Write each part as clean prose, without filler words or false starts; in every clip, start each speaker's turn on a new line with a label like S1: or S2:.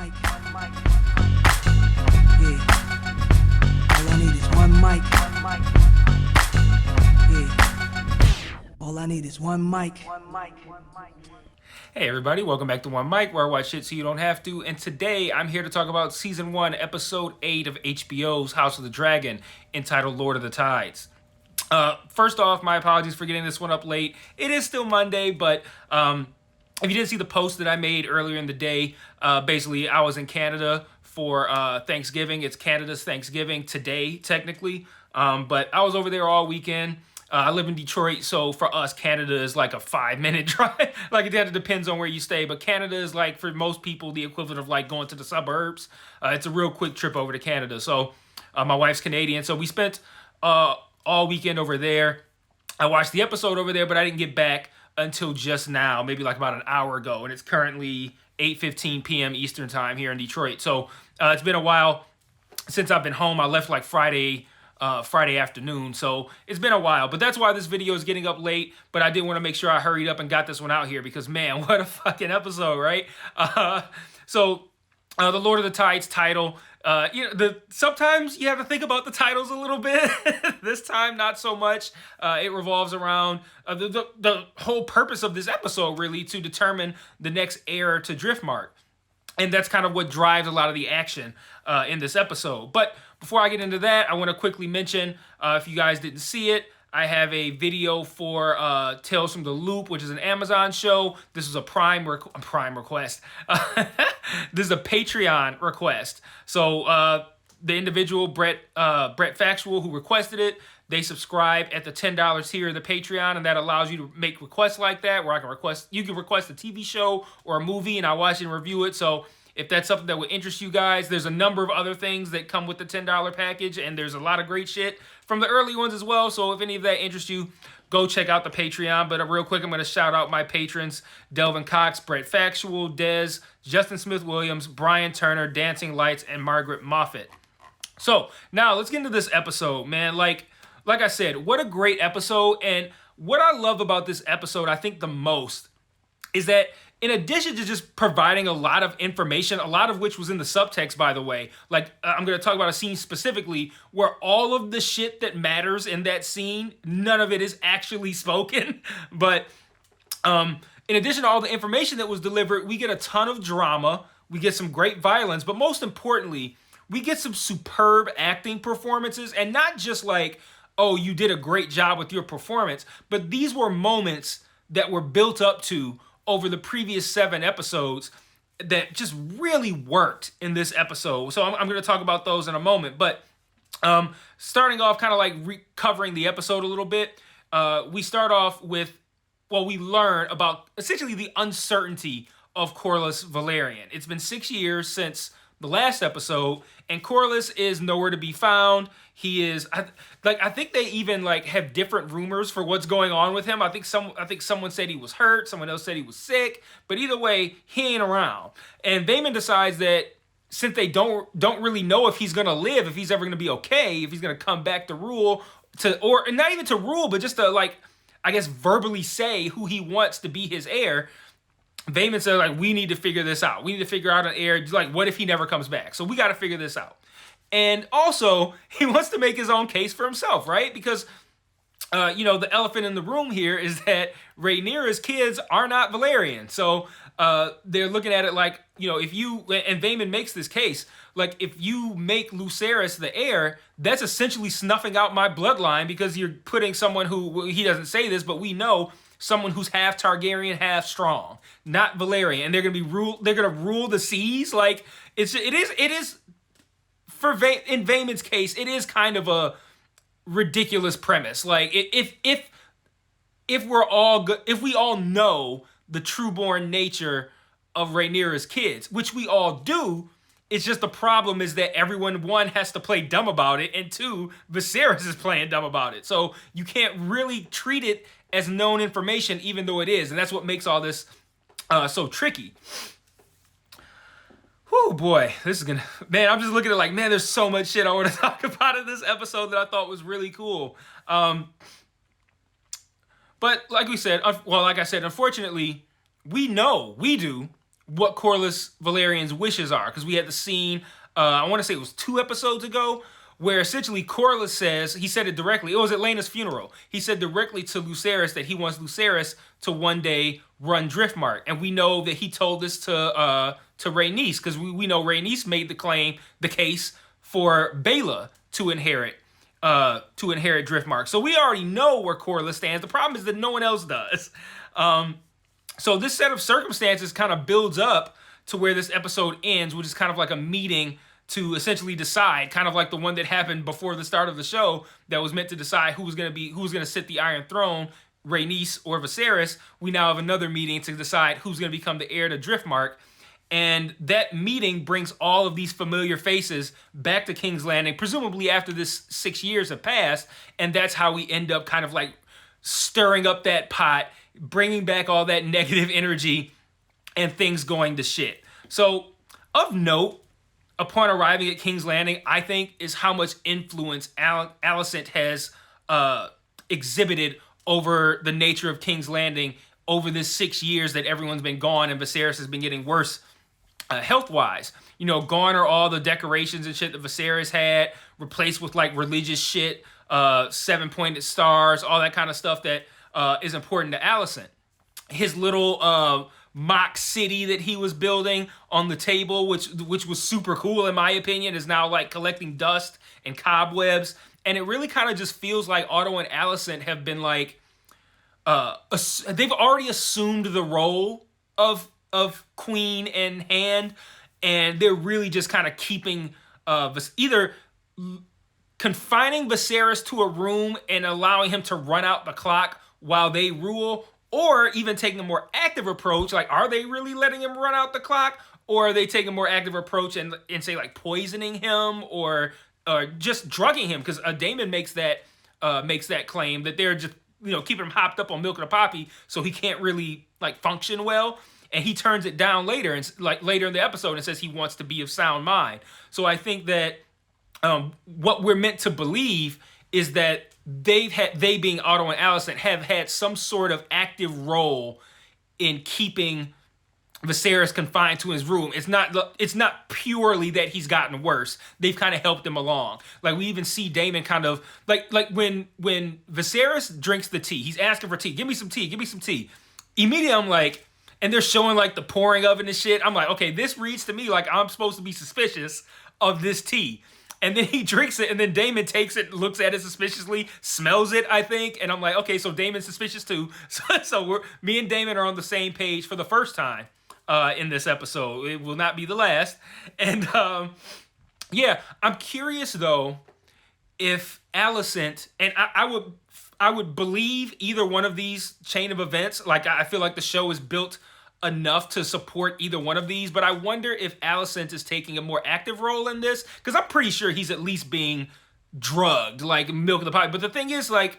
S1: mic. Yeah. All I need is one mic. Yeah. All I need is one mic.
S2: Hey everybody, welcome back to One Mic, where I watch shit so you don't have to. And today I'm here to talk about Season 1, Episode 8 of HBO's House of the Dragon, entitled Lord of the Tides. First off, my apologies for getting this one up late. It is still Monday, but if you didn't see the post that I made earlier in the day, basically I was in Canada for Thanksgiving. It's Canada's Thanksgiving today, technically. But I was over there all weekend. I live in Detroit, so for us, Canada is like a 5-minute drive. Like, it depends on where you stay, but Canada is like, for most people, the equivalent of like going to the suburbs. It's a real quick trip over to Canada. So my wife's Canadian, so we spent all weekend over there. I watched the episode over there, but I didn't get back until just now, maybe like about an hour ago, and it's currently 8:15 p.m. Eastern time here in Detroit. So it's been a while since I've been home. I left like Friday afternoon, so it's been a while, but that's why this video is getting up late. But I did want to make sure I hurried up and got this one out here because, man, what a fucking episode, right? So the Lord of the Tides title, sometimes you have to think about the titles a little bit. This time, not so much. It revolves around the whole purpose of this episode, really, to determine the next heir to Driftmark. And that's kind of what drives a lot of the action in this episode. But before I get into that, I want to quickly mention, if you guys didn't see it, I have a video for Tales from the Loop, which is an Amazon show. This is a Prime request. This is a Patreon request. So the individual, Brett Factual, who requested it, they subscribe at the $10 tier of the Patreon, and that allows you to make requests like that, where you can request a TV show or a movie, and I watch and review it. So if that's something that would interest you guys, there's a number of other things that come with the $10 package, and there's a lot of great shit from the early ones as well. So if any of that interests you, go check out the Patreon. But real quick, I'm going to shout out my patrons: Delvin Cox, Brett Factual, Dez, Justin Smith-Williams, Brian Turner, Dancing Lights, and Margaret Moffett. So now let's get into this episode, man. Like I said, what a great episode. And what I love about this episode, I think the most, is that in addition to just providing a lot of information, a lot of which was in the subtext, by the way, like I'm going to talk about a scene specifically where all of the shit that matters in that scene, none of it is actually spoken. But in addition to all the information that was delivered, we get a ton of drama. We get some great violence, but most importantly, we get some superb acting performances, and not just like, oh, you did a great job with your performance, but these were moments that were built up to over the previous 7 episodes that just really worked in this episode. So I'm going to talk about those in a moment. But starting off kind of like recovering the episode a little bit, we start off with, we learn about essentially the uncertainty of Corlys Velaryon. It's been 6 years since the last episode, and Corlys is nowhere to be found. He is I think they even like have different rumors for what's going on with him. I think someone said he was hurt, someone else said he was sick, but either way, he ain't around. And Daemon decides that since they don't really know if he's gonna live, if he's ever gonna be okay, if he's gonna come back to rule, or not even to rule, but just to, like, I guess verbally say who he wants to be his heir, Daemon said, like, we need to figure this out. We need to figure out an heir. Like, what if he never comes back? So we got to figure this out. And also, he wants to make his own case for himself, right? Because, the elephant in the room here is that Rhaenyra's kids are not Valyrian. So they're looking at it like, if you, and Daemon makes this case, like, if you make Viserys the heir, that's essentially snuffing out my bloodline, because you're putting someone who, he doesn't say this, but we know, someone who's half Targaryen, half strong, not Valyrian, and they're gonna rule the seas. Like, it is for in Vaemon's case, it is kind of a ridiculous premise. Like, if we all know the trueborn nature of Rhaenyra's kids, which we all do, it's just the problem is that everyone, one, has to play dumb about it, and two, Viserys is playing dumb about it. So you can't really treat it as known information, even though it is. And that's what makes all this so tricky. Whew, boy, this is gonna, man, I'm just looking at it like, man, there's so much shit I want to talk about in this episode that I thought was really cool. But like I said, unfortunately, we do what Corlys Valerian's wishes are, because we had the scene, I want to say it was 2 episodes ago, where essentially Corlys says, he said it directly, it was at Laena's funeral, he said directly to Lucerys that he wants Lucerys to one day run Driftmark, and we know that he told this to Rhaenys, because we know Rhaenys made the case for Baela to inherit Driftmark. So we already know where Corlys stands. The problem is that no one else does. So this set of circumstances kind of builds up to where this episode ends, which is kind of like a meeting to essentially decide, kind of like the one that happened before the start of the show that was meant to decide who was going to sit the Iron Throne, Rhaenys or Viserys. We now have another meeting to decide who's going to become the heir to Driftmark. And that meeting brings all of these familiar faces back to King's Landing, presumably after this 6 years have passed. And that's how we end up kind of like stirring up that pot, bringing back all that negative energy and things going to shit. So of note, upon arriving at King's Landing, I think is how much influence Alicent has exhibited over the nature of King's Landing over this 6 years that everyone's been gone and Viserys has been getting worse health-wise. You know, gone are all the decorations and shit that Viserys had, replaced with like religious shit, 7-pointed stars, all that kind of stuff that is important to Alicent. His little mock city that he was building on the table, which was super cool in my opinion, is now like collecting dust and cobwebs. And it really kind of just feels like Otto and Alicent have been like, they've already assumed the role of Queen and Hand, and they're really just kind of keeping either confining Viserys to a room and allowing him to run out the clock while they rule, or even taking a more active approach. Like, are they really letting him run out the clock, or are they taking a more active approach and say like poisoning him or just drugging him? Because Daemon makes that claim that they're just, you know, keeping him hopped up on milk of the poppy so he can't really like function well. And he turns it down later, and like later in the episode, and says he wants to be of sound mind. So I think that what we're meant to believe is that they being Otto and Alicent have had some sort of active role in keeping Viserys confined to his room. It's not purely that he's gotten worse. They've kind of helped him along. Like we even see Daemon kind of like when Viserys drinks the tea, he's asking for tea. Give me some tea. Give me some tea. Immediately I'm like, and they're showing like the pouring of it and shit. I'm like, okay, this reads to me like I'm supposed to be suspicious of this tea. And then he drinks it, and then Daemon takes it, looks at it suspiciously, smells it, I think. And I'm like, okay, so Daemon's suspicious too. So me and Daemon are on the same page for the first time in this episode. It will not be the last. And yeah, I'm curious though if Alicent, and I would believe either one of these chain of events. Like I feel like the show is built enough to support either one of these, but I wonder if Alicent is taking a more active role in this, because I'm pretty sure he's at least being drugged, like milk of the poppy. But the thing is, like,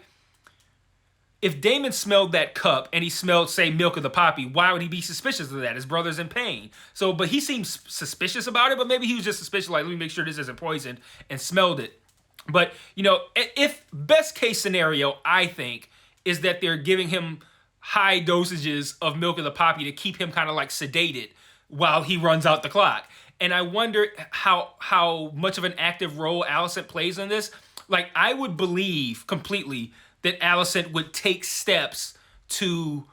S2: if Daemon smelled that cup and he smelled, say, milk of the poppy, why would he be suspicious of that? His brother's in pain. So, but he seems suspicious about it, but maybe he was just suspicious, like, let me make sure this isn't poisoned, and smelled it. But, you know, if best case scenario, I think, is that they're giving him high dosages of milk of the poppy to keep him kind of like sedated while he runs out the clock. And I wonder how much of an active role Alicent plays in this. Like, I would believe completely that Alicent would take steps to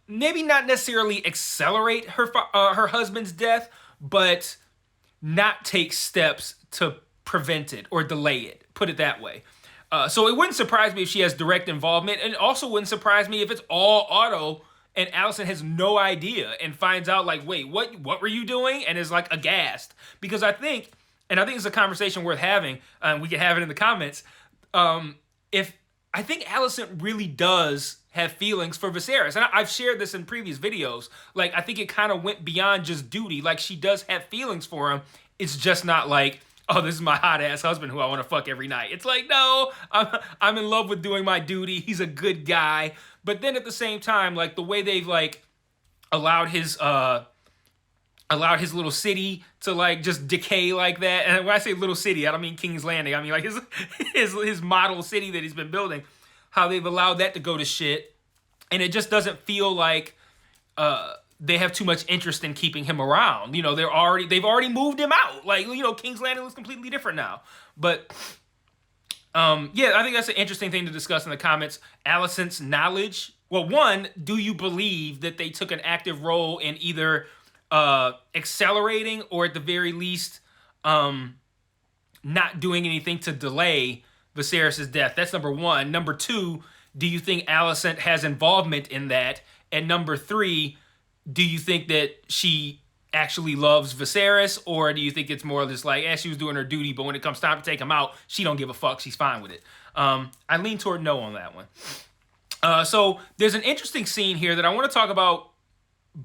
S2: maybe not necessarily accelerate her husband's death, but not take steps to prevent it or delay it. Put it that way. So it wouldn't surprise me if she has direct involvement, and also wouldn't surprise me if it's all Otto and Alicent has no idea and finds out like, wait, what were you doing? And is like aghast. Because I think it's a conversation worth having, and we can have it in the comments. If I think Alicent really does have feelings for Viserys, and I've shared this in previous videos. Like, I think it kind of went beyond just duty. Like, she does have feelings for him. It's just not like, oh, this is my hot-ass husband who I want to fuck every night. It's like, no, I'm in love with doing my duty. He's a good guy. But then at the same time, like, the way they've, like, allowed his little city to, like, just decay like that. And when I say little city, I don't mean King's Landing. I mean, like, his model city that he's been building. How they've allowed that to go to shit. And it just doesn't feel like they have too much interest in keeping him around. You know, they've already moved him out. Like, you know, King's Landing looks completely different now. But yeah, I think that's an interesting thing to discuss in the comments. Alicent's knowledge. Well, one, do you believe that they took an active role in either accelerating or at the very least not doing anything to delay Viserys' death? That's number one. Number two, do you think Alicent has involvement in that? And number three, do you think that she actually loves Viserys, or do you think it's more just like, she was doing her duty, but when it comes time to take him out, she don't give a fuck. She's fine with it. I lean toward no on that one. So there's an interesting scene here that I want to talk about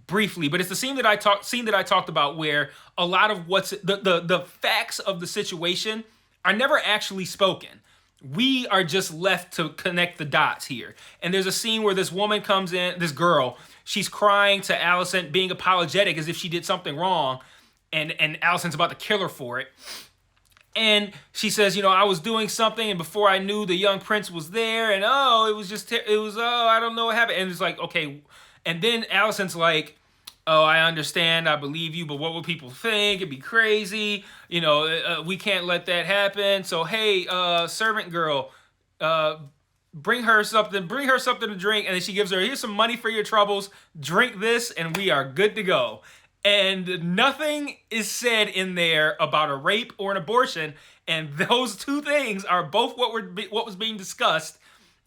S2: briefly, but it's the scene that I talked about where a lot of what's the facts of the situation are never actually spoken. We are just left to connect the dots here. And there's a scene where this woman comes in, this girl, she's crying to Alicent, being apologetic as if she did something wrong, and Alicent's about to kill her for it. And she says, you know, I was doing something, and before I knew, the young prince was there, and I don't know what happened. And it's like, okay. And then Alicent's like, oh, I understand, I believe you, but what will people think? It'd be crazy. You know, we can't let that happen. So, hey, servant girl, bring her something to drink. And then she gives her, here's some money for your troubles. Drink this, and we are good to go. And nothing is said in there about a rape or an abortion. And those two things are both what was being discussed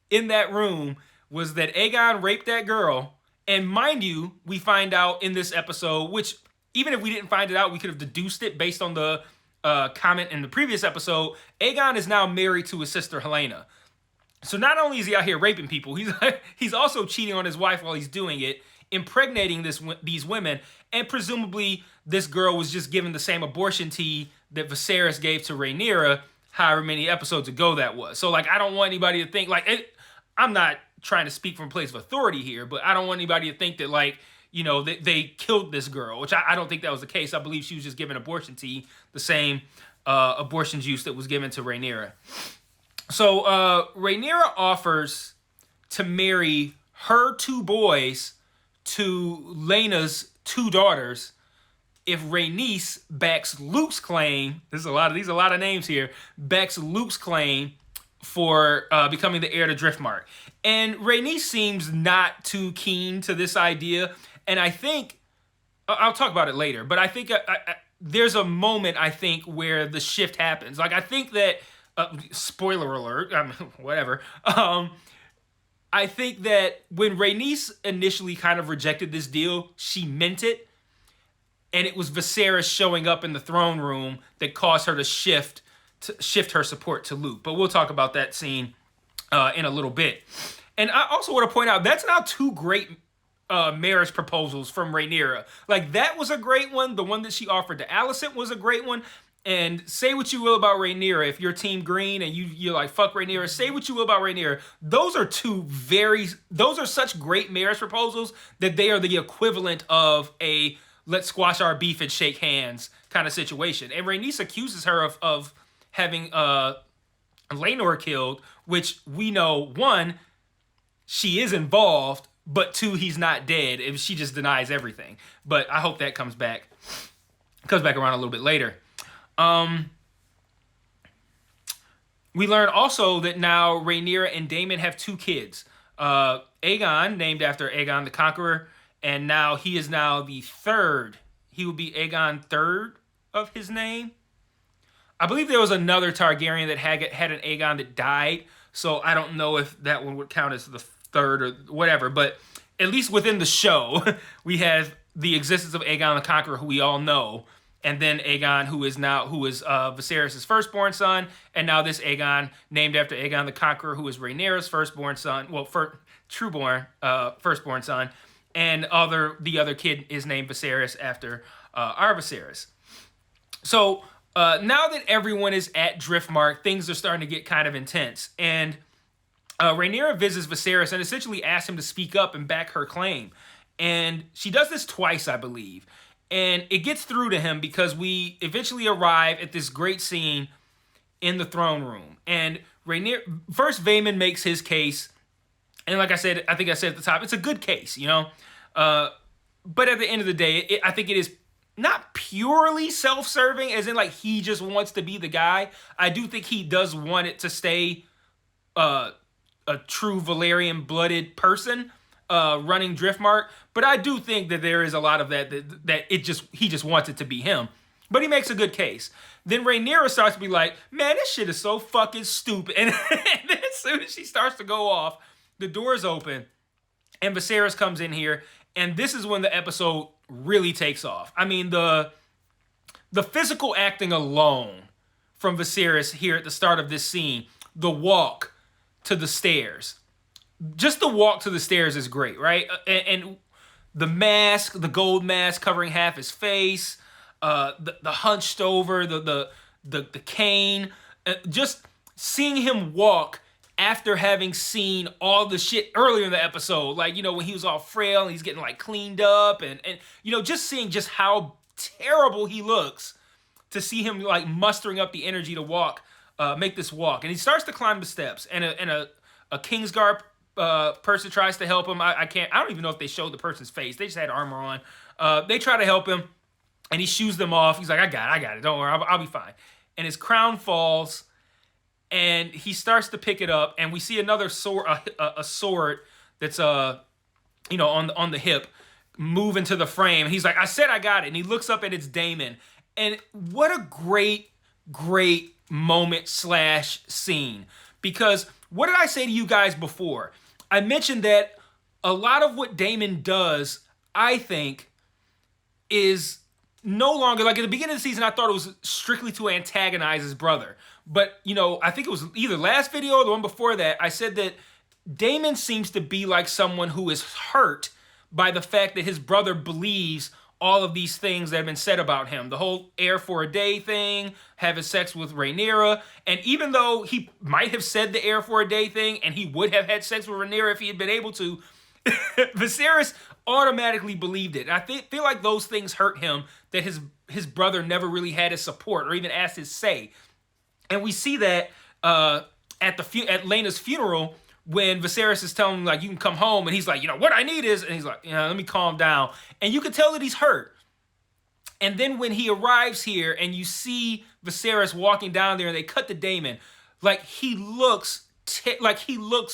S2: in that room, was that Aegon raped that girl. And mind you, we find out in this episode, which even if we didn't find it out, we could have deduced it based on the comment in the previous episode. Aegon is now married to his sister Helena. So not only is he out here raping people, he's also cheating on his wife while he's doing it, impregnating these women, and presumably this girl was just given the same abortion tea that Viserys gave to Rhaenyra however many episodes ago that was. So like, I don't want anybody to think like I'm not trying to speak from a place of authority here, but I don't want anybody to think that like, you know, they killed this girl, which I don't think that was the case. I believe she was just given abortion tea, the same abortion juice that was given to Rhaenyra. So Rhaenyra offers to marry her two boys to Laena's two daughters if Rhaenys backs Luke's claim. These are a lot of names here. Backs Luke's claim for becoming the heir to Driftmark. And Rhaenys seems not too keen to this idea. And I think, I'll talk about it later, but I think there's a moment, I think, where the shift happens. Like, I think that, spoiler alert, whatever. I think that when Rhaenys initially kind of rejected this deal, she meant it. And it was Viserys showing up in the throne room that caused her to shift her support to Luke. But we'll talk about that scene in a little bit. And I also want to point out, that's now two great marriage proposals from Rhaenyra. Like, that was a great one. The one that she offered to Alicent was a great one. And say what you will about Rhaenyra, if you're Team Green and you're like, fuck Rhaenyra, say what you will about Rhaenyra. Those are such great marriage proposals that they are the equivalent of a let's squash our beef and shake hands kind of situation. And Rhaenys accuses her of having Laenor killed, which we know, one, she is involved, but two, he's not dead. She just denies everything. But I hope that comes back around a little bit later. We learn also that now Rhaenyra and Daemon have two kids. Aegon, named after Aegon the Conqueror, and now he is now the third. He will be Aegon III of his name. I believe there was another Targaryen that had an Aegon that died, so I don't know if that one would count as the third or whatever, but at least within the show, we have the existence of Aegon the Conqueror, who we all know, and then Aegon, who is Viserys' firstborn son, and now this Aegon, named after Aegon the Conqueror, who is Rhaenyra's firstborn son, trueborn firstborn son, and the other kid is named Viserys after our Viserys. So now that everyone is at Driftmark, things are starting to get kind of intense, and Rhaenyra visits Viserys and essentially asks him to speak up and back her claim. And she does this twice, I believe. And it gets through to him because we eventually arrive at this great scene in the throne room. And first Vaemond makes his case. And like I said, I think I said at the top, it's a good case, you know. But at the end of the day, I think it is not purely self-serving, as in like he just wants to be the guy. I do think he does want it to stay a true Valerian-blooded person running Driftmark. But I do think that there is a lot of that he just wants it to be him. But he makes a good case. Then Rhaenyra starts to be like, man, this shit is so fucking stupid. And then as soon as she starts to go off, the doors open and Viserys comes in here. And this is when the episode really takes off. I mean, the physical acting alone from Viserys here at the start of this scene, the walk to the stairs. Just the walk to the stairs is great, right? And the mask, the gold mask covering half his face, the hunched over, the cane, just seeing him walk after having seen all the shit earlier in the episode, like, you know, when he was all frail and he's getting like cleaned up and you know, just seeing just how terrible he looks, to see him like mustering up the energy to walk, make this walk. And he starts to climb the steps, and a Kingsguard person tries to help him. I don't even know if they showed the person's face. They just had armor on. They try to help him, and he shoos them off. He's like, I got it. Don't worry, I'll be fine. And his crown falls, and he starts to pick it up, and we see another sword, a sword that's you know, on the hip, move into the frame. He's like, I said I got it. And he looks up and it's Daemon. And what a great moment / scene. Because what did I say to you guys before? I mentioned that a lot of what Daemon does, I think, is no longer, like at the beginning of the season, I thought it was strictly to antagonize his brother. But, you know, I think it was either last video or the one before that, I said that Daemon seems to be like someone who is hurt by the fact that his brother believes all of these things that have been said about him. The whole heir for a day thing, having sex with Rhaenyra. And even though he might have said the heir for a day thing, and he would have had sex with Rhaenyra if he had been able to, Viserys automatically believed it. And I feel like those things hurt him, that his brother never really had his support or even asked his say. And we see that at Laena's funeral, when Viserys is telling him, like, you can come home, and he's like, you know, what I need is, and he's like, let me calm down. And you can tell that he's hurt. And then when he arrives here and you see Viserys walking down there and they cut to Daemon, like, he looks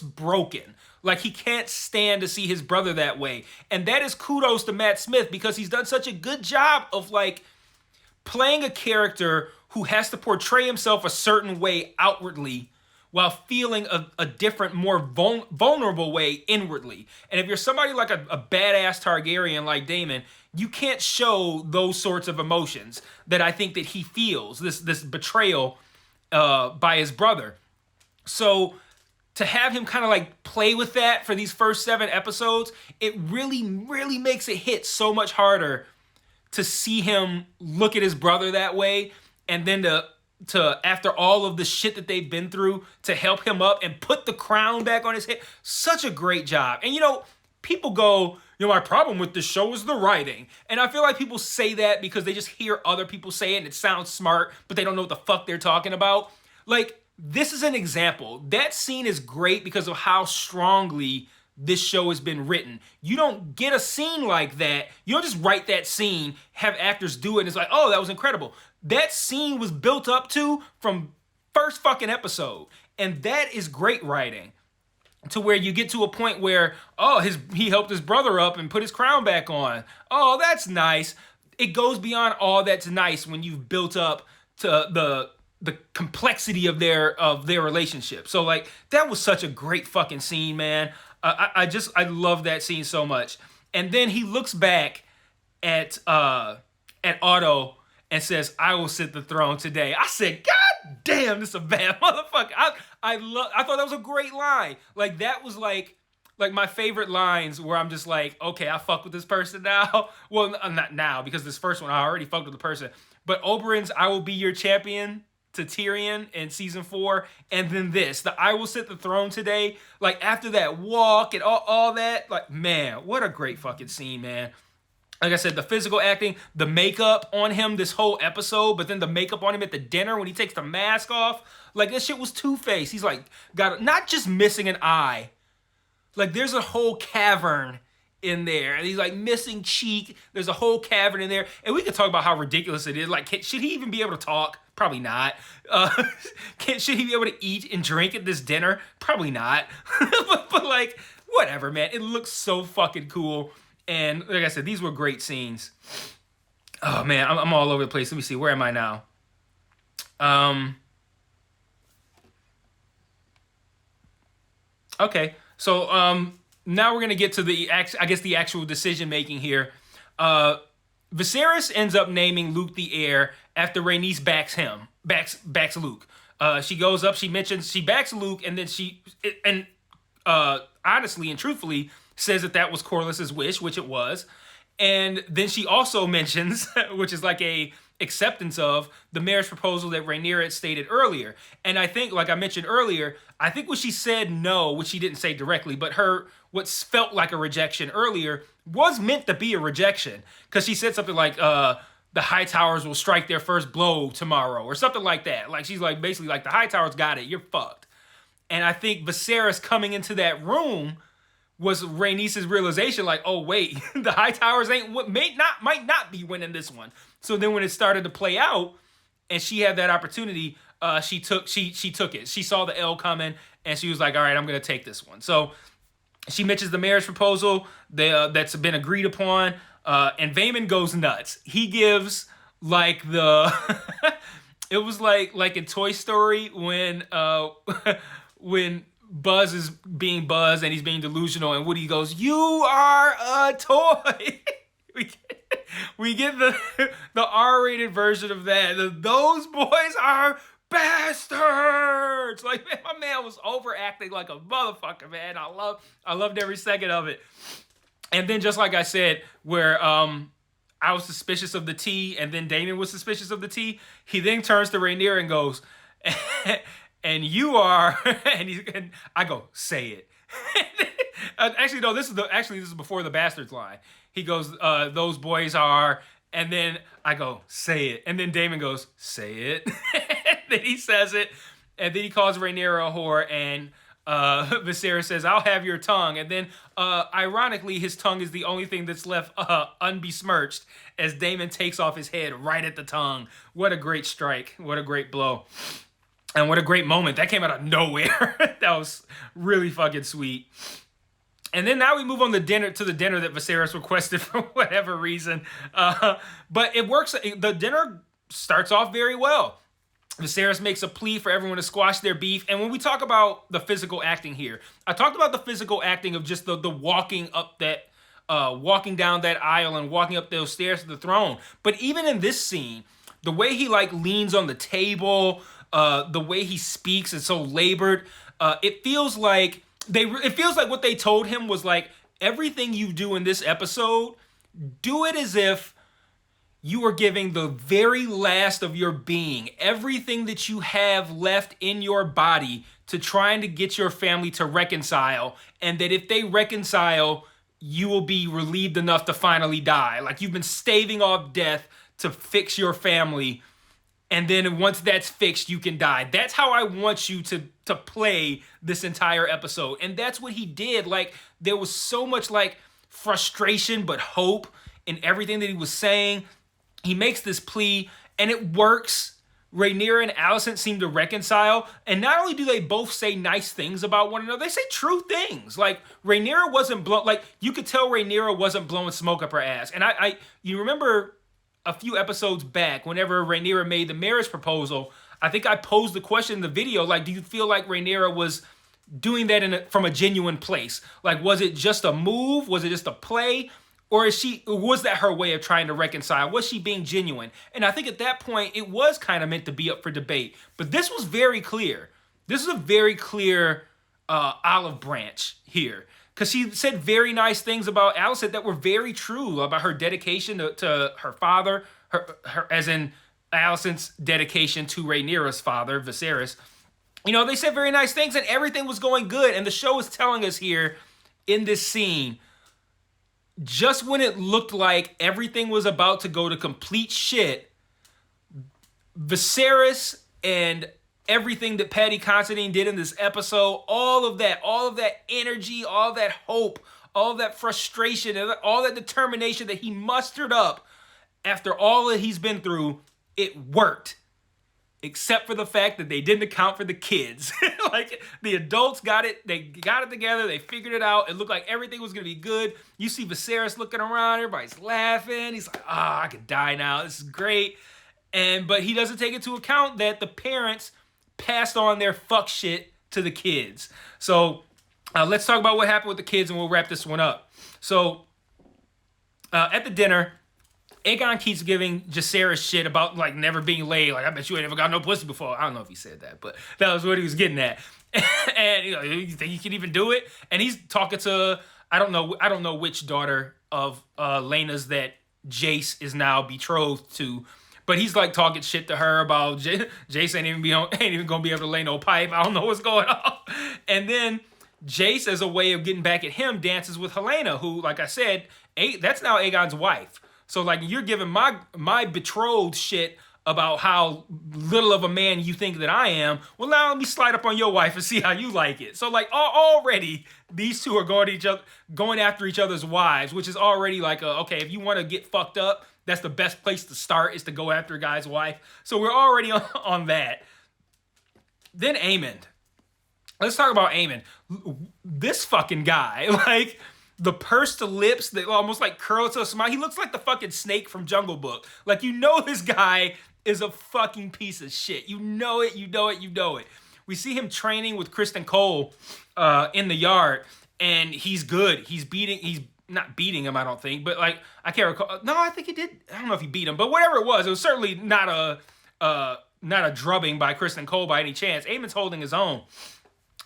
S2: broken. Like, he can't stand to see his brother that way. And that is kudos to Matt Smith, because he's done such a good job of, like, playing a character who has to portray himself a certain way outwardly while feeling a different, more vulnerable way inwardly. And if you're somebody like a badass Targaryen like Daemon, you can't show those sorts of emotions that I think that he feels, this betrayal by his brother. So to have him kind of like play with that for these first 7 episodes, it really, really makes it hit so much harder to see him look at his brother that way, and then to after all of the shit that they've been through, to help him up and put the crown back on his head. Such a great job. And, you know, people go, you know, my problem with this show is the writing. And I feel like people say that because they just hear other people say it and it sounds smart, but they don't know what the fuck they're talking about. Like, this is an example. That scene is great because of how strongly this show has been written. You don't get a scene like that. You don't just write that scene, have actors do it, and it's like, oh, that was incredible. That scene was built up to from first fucking episode. And that is great writing. To where you get to a point where, oh, he helped his brother up and put his crown back on. Oh, that's nice. It goes beyond all that's nice when you've built up to the complexity of their relationship. So, like, that was such a great fucking scene, man. I love that scene so much. And then he looks back at Otto and says, I will sit the throne today. I said, God damn, this is a bad motherfucker. I thought that was a great line. Like, that was like my favorite lines, where I'm just like, okay, I fuck with this person now. Well, not now, because this first one, I already fucked with the person. But Oberyn's I will be your champion to Tyrion in season 4, and then the I will sit the throne today. Like, after that walk and all that, like, man, what a great fucking scene, man. Like I said, the physical acting, the makeup on him this whole episode, but then the makeup on him at the dinner when he takes the mask off, like, that shit was Two-Face. He's like, not just missing an eye. Like, there's a whole cavern in there, and he's like missing cheek. There's a whole cavern in there, and we could talk about how ridiculous it is. Like, should he even be able to talk? Probably not. Should he be able to eat and drink at this dinner? Probably not. but like, whatever, man. It looks so fucking cool, and like I said, these were great scenes. Oh man, I'm all over the place. Let me see. Where am I now? Okay, so now we're gonna get to the actual decision making here. Viserys ends up naming Luke the heir after Rhaenys backs Luke. She goes up, she backs Luke, and then honestly and truthfully says that was Corlys's wish, which it was. And then she also mentions, which is like a acceptance of the marriage proposal that Rhaenyra had stated earlier. And I think, like I mentioned earlier, I think when she said no, which she didn't say directly, but what felt like a rejection earlier was meant to be a rejection. Because she said something like, the Hightowers will strike their first blow tomorrow, or something like that. Like, she's like, basically like, the Hightowers got it, you're fucked. And I think Viserys coming into that room was Rhaenys' realization, like, oh wait, the Hightowers might not be winning this one. So then when it started to play out, and she had that opportunity, she took it. She saw the L coming, and she was like, all right, I'm gonna take this one. So she mentions the marriage proposal that's been agreed upon, and Vaemond goes nuts. He gives like the it was like in Toy Story when when Buzz is being Buzz and he's being delusional, and Woody goes, "You are a toy." we get the R-rated version of that. Those boys are bastards. Like, man, my man was overacting like a motherfucker, man. I loved every second of it. And then, just like I said, where I was suspicious of the tea, and then Daemon was suspicious of the tea, he then turns to Rhaenyra and goes, and you are, and I go, say it. Actually, no, this is before the bastards line. He goes, those boys are, and then I go, say it. And then Daemon goes, say it. Then he says it, and then he calls Rhaenyra a whore, and Viserys says, I'll have your tongue. And then, ironically, his tongue is the only thing that's left unbesmirched as Daemon takes off his head right at the tongue. What a great strike. What a great blow. And what a great moment. That came out of nowhere. That was really fucking sweet. And then now we move on to the dinner that Viserys requested for whatever reason. But it works. The dinner starts off very well. Viserys makes a plea for everyone to squash their beef. And when we talk about the physical acting here, I talked about the physical acting of just the walking up that, walking down that aisle and walking up those stairs to the throne. But even in this scene, the way he like leans on the table, the way he speaks is so labored. It feels like what they told him was like, everything you do in this episode, do it as if you are giving the very last of your being, everything that you have left in your body, to trying to get your family to reconcile, and that if they reconcile, you will be relieved enough to finally die. Like, you've been staving off death to fix your family, and then once that's fixed, you can die. That's how I want you to play this entire episode. And that's what he did. Like, there was so much like frustration but hope in everything that he was saying. He makes this plea, and it works. Rhaenyra and Alicent seem to reconcile, and not only do they both say nice things about one another, they say true things. Like, Rhaenyra wasn't you could tell Rhaenyra wasn't blowing smoke up her ass. And you remember a few episodes back, whenever Rhaenyra made the marriage proposal, I think I posed the question in the video, like, do you feel like Rhaenyra was doing that from a genuine place? Like, was it just a move? Was it just a play? Or was that her way of trying to reconcile? Was she being genuine? And I think at that point, it was kind of meant to be up for debate. But this was very clear. This is a very clear olive branch here. Because she said very nice things about Alicent that were very true about her dedication to her father, her as in Alicent's dedication to Rhaenyra's father, Viserys. You know, they said very nice things, and everything was going good. And the show is telling us here in this scene, just when it looked like everything was about to go to complete shit, Viserys and everything that Paddy Considine did in this episode, all of that energy, all that hope, all that frustration and all that determination that he mustered up after all that he's been through, it worked. Except for the fact that they didn't account for the kids. Like, the adults got it. They got it together. They figured it out. It looked like everything was going to be good. You see Viserys looking around. Everybody's laughing. He's like, I could die now. This is great. But he doesn't take into account that the parents passed on their fuck shit to the kids. So let's talk about what happened with the kids, and we'll wrap this one up. So at the dinner, Aegon keeps giving Viserys shit about, like, never being laid. Like, I bet you ain't never got no pussy before. I don't know if he said that, but that was what he was getting at. And you think you can even do it? And he's talking to, I don't know which daughter of Laena's that Jace is now betrothed to, but he's like talking shit to her about Jace ain't even gonna be able to lay no pipe. I don't know what's going on. And then Jace, as a way of getting back at him, dances with Helena, who, like I said, that's now Aegon's wife. So, like, you're giving my betrothed shit about how little of a man you think that I am. Well, now let me slide up on your wife and see how you like it. So, like, already these two are going after each other's wives, which is already like, okay, if you want to get fucked up, that's the best place to start, is to go after a guy's wife. So we're already on that. Then Aemond. Let's talk about Aemond. This fucking guy, like, the pursed lips that almost like curl to a smile. He looks like the fucking snake from Jungle Book. Like, this guy is a fucking piece of shit. You know it. We see him training with Kristen Cole in the yard, and he's good. He's not beating him, I don't think, but, like, I can't recall. No, I think he did. I don't know if he beat him, but whatever it was certainly not a drubbing by Kristen Cole by any chance. Aemond's holding his own.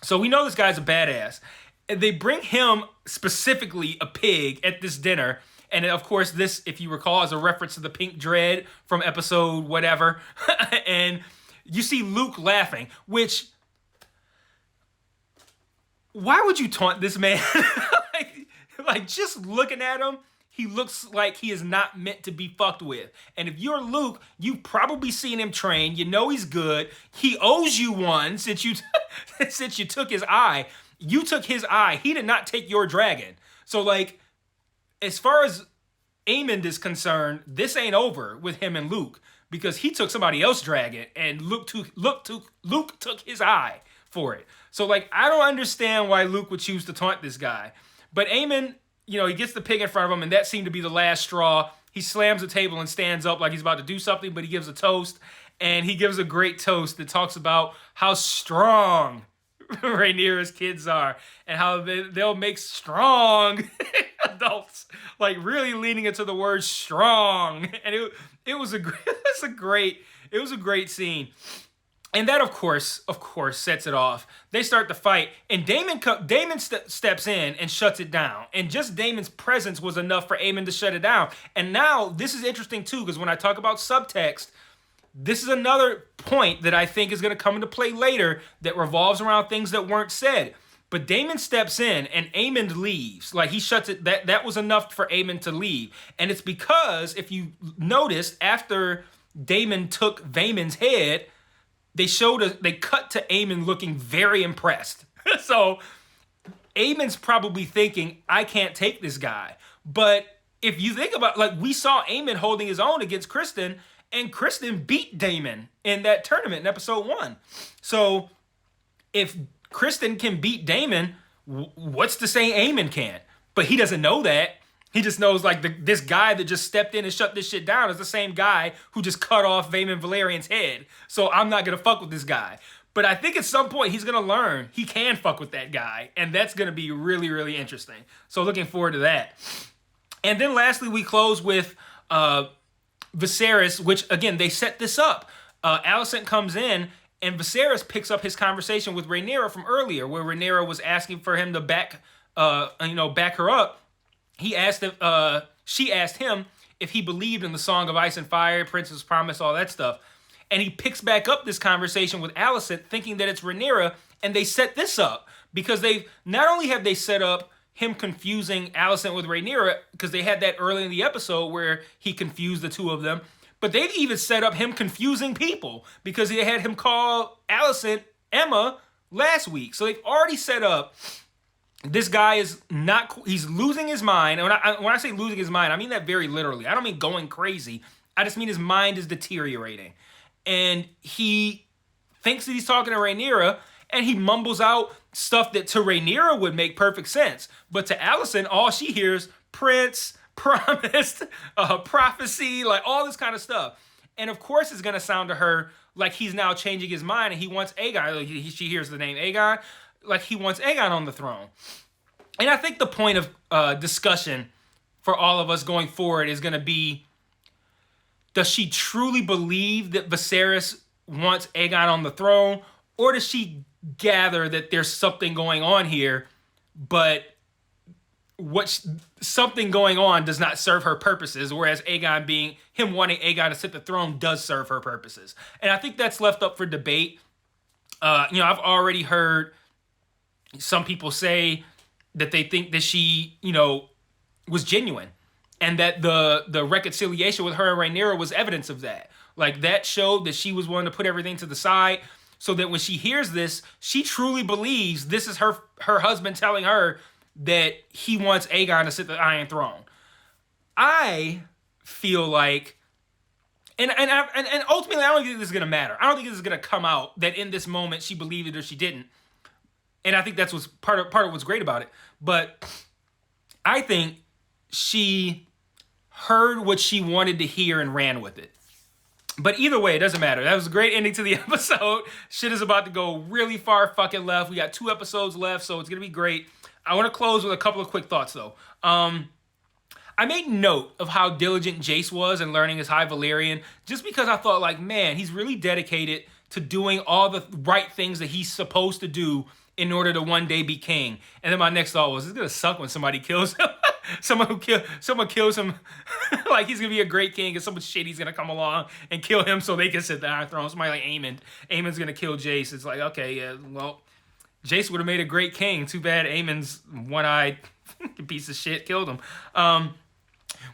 S2: So we know this guy's a badass. They bring him, specifically a pig, at this dinner. And of course, this, if you recall, is a reference to the pink dread from episode whatever. And you see Luke laughing, which, why would you taunt this man? like, just looking at him, he looks like he is not meant to be fucked with. And if you're Luke, you've probably seen him train. You know he's good. He owes you one since you took his eye. You took his eye. He did not take your dragon. So, like, as far as Aemond is concerned, this ain't over with him and Luke, because he took somebody else's dragon and Luke took his eye for it. So, like, I don't understand why Luke would choose to taunt this guy. But Aemond, he gets the pig in front of him, and that seemed to be the last straw. He slams the table and stands up like he's about to do something, but he gives a toast, and he gives a great toast that talks about how strong Rhaenyra's kids are, and how they'll make strong adults, like, really leaning into the word strong. And it was a great scene. And that, of course, sets it off. They start to fight, and Daemon steps in and shuts it down. And just Daemon's presence was enough for Aemond to shut it down. And now, this is interesting too, because when I talk about subtext, this is another point that I think is going to come into play later that revolves around things that weren't said. But Daemon steps in and Aemond leaves. Like, he shuts it. That was enough for Aemond to leave. And it's because, if you noticed, after Daemon took Vaemon's head, they cut to Aemond looking very impressed. So Aemond's probably thinking, I can't take this guy. But if you think about, like, we saw Aemond holding his own against Kristen, and Kristen beat Daemon in that tournament in episode 1. So if Kristen can beat Daemon, what's to say Aemond can't? But he doesn't know that. He just knows, like, this guy that just stepped in and shut this shit down is the same guy who just cut off Vaemond Valerian's head. So I'm not going to fuck with this guy. But I think at some point he's going to learn he can fuck with that guy. And that's going to be really, really interesting. So looking forward to that. And then lastly, we close with Viserys, which, again, they set this up. Alicent comes in, and Viserys picks up his conversation with Rhaenyra from earlier, where Rhaenyra was asking for him to back her up. She asked him if he believed in the Song of Ice and Fire, Prince's Promise, all that stuff. And he picks back up this conversation with Alicent, thinking that it's Rhaenyra, and they set this up because not only have they set up him confusing Alicent with Rhaenyra, because they had that early in the episode where he confused the two of them, but they've even set up him confusing people because they had him call Alicent Emma last week. So they've already set up This guy is not, he's losing his mind. And when I say losing his mind, I mean that very literally. I don't mean going crazy. I just mean his mind is deteriorating. And he thinks that he's talking to Rhaenyra, and he mumbles out stuff that to Rhaenyra would make perfect sense. But to Alicent, all she hears, prince, promised, prophecy, like all this kind of stuff. And of course it's going to sound to her like he's now changing his mind and he wants Aegon. Like she hears the name Aegon, like he wants Aegon on the throne. And I think the point of discussion for all of us going forward is going to be, does she truly believe that Viserys wants Aegon on the throne? Or does she gather that there's something going on here, but something going on does not serve her purposes, whereas him wanting Aegon to sit the throne does serve her purposes. And I think that's left up for debate. I've already heard some people say that they think that she, was genuine, and that the reconciliation with her and Rhaenyra was evidence of that. Like, that showed that she was willing to put everything to the side, so that when she hears this, she truly believes this is her husband telling her that he wants Aegon to sit the Iron Throne. I feel like, and ultimately, I don't think this is gonna matter. I don't think this is gonna come out that in this moment she believed it or she didn't. And I think that's what's part of what's great about it. But I think she heard what she wanted to hear and ran with it. But either way, it doesn't matter. That was a great ending to the episode. Shit is about to go really far fucking left. We got 2 episodes left, so it's going to be great. I want to close with a couple of quick thoughts, though. I made note of how diligent Jace was in learning his High Valyrian, just because I thought, like, man, he's really dedicated to doing all the right things that he's supposed to do in order to one day be king. And then my next thought was, it's going to suck when somebody kills him. someone kills him. Like, he's going to be a great king, and someone shitty's going to come along and kill him so they can sit the Iron Throne. Somebody like Aemon. Aemon's going to kill Jace. It's like, okay, yeah, well, Jace would have made a great king. Too bad Aemon's one-eyed piece of shit killed him.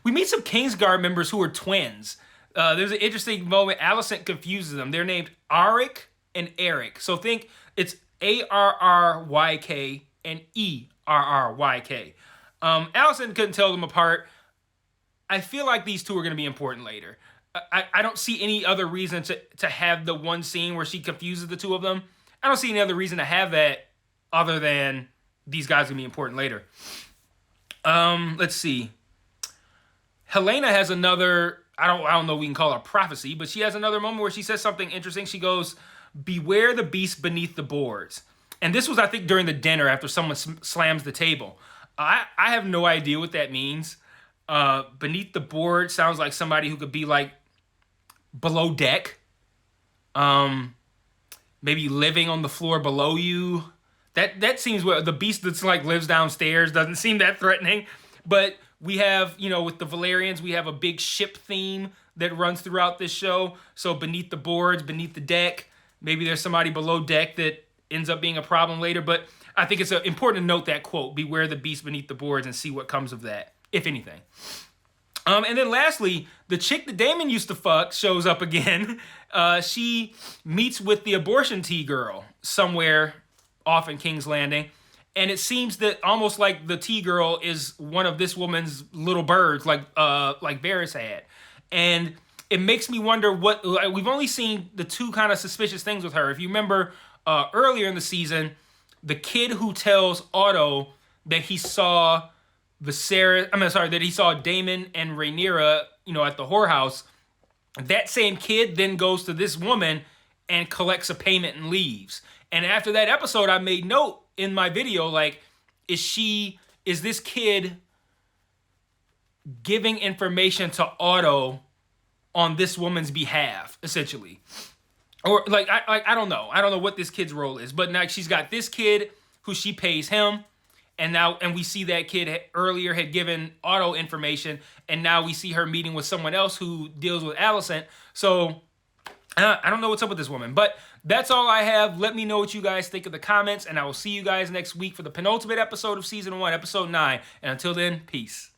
S2: We meet some Kingsguard members who are twins. There's an interesting moment. Alicent confuses them. They're named Arik and Eric. So think it's Arryk and Erryk. Alicent couldn't tell them apart. I feel like these two are going to be important later. I don't see any other reason to have the one scene where she confuses the two of them. I don't see any other reason to have that other than these guys are going to be important later. Let's see. Helena has another, I don't know if we can call it a prophecy, but she has another moment where she says something interesting. She goes, beware the beast beneath the boards. And this was, I think, during the dinner after someone slams the table. I have no idea what that means. Beneath the board sounds like somebody who could be like below deck. Maybe living on the floor below you. That seems what the beast that's like lives downstairs doesn't seem that threatening. But we have, with the Valyrians, we have a big ship theme that runs throughout this show. So beneath the boards, beneath the deck, maybe there's somebody below deck that ends up being a problem later. But I think it's important to note that quote, beware the beast beneath the boards, and see what comes of that, if anything. And then lastly, the chick that Daemon used to fuck shows up again. She meets with the abortion tea girl somewhere off in King's Landing. And it seems that almost like the tea girl is one of this woman's little birds, like Varys had. And it makes me wonder we've only seen the two kind of suspicious things with her. If you remember earlier in the season, the kid who tells Otto that he saw that he saw Daemon and Rhaenyra, at the whorehouse, that same kid then goes to this woman and collects a payment and leaves. And after that episode, I made note in my video, like, is this kid giving information to Otto on this woman's behalf, essentially? Or like, I don't know. I don't know what this kid's role is, but now she's got this kid who she pays him. And we see that kid earlier had given Otto information, and now we see her meeting with someone else who deals with Alicent. So I don't know what's up with this woman, but that's all I have. Let me know what you guys think in the comments, and I will see you guys next week for the penultimate episode of Season 1, Episode 9. And until then, peace.